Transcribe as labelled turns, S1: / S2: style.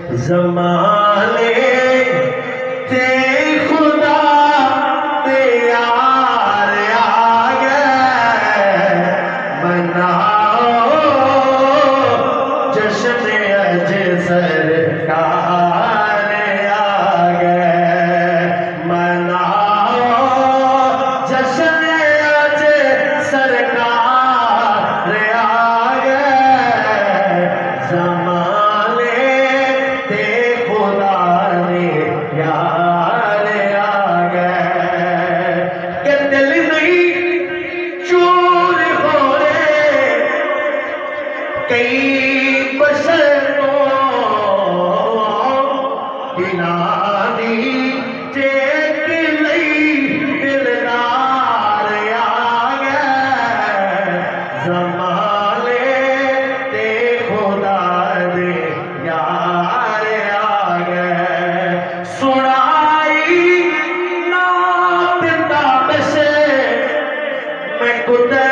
S1: ज़माने ते खुदा ते यार आ गए, मनाओ जश्न अज सरकार आ गए, मनाओ जश्न अज सरकार आ गए। ज़माने ते खुदा ने यार आ गए, कि दिल नहीं चूर हो रे कई बशर को बिना दी चेक नहीं दिलदार आ गए। ज़माने ते खुदा दे यार आ गए, सुनाई नात ताबश मैं कुदे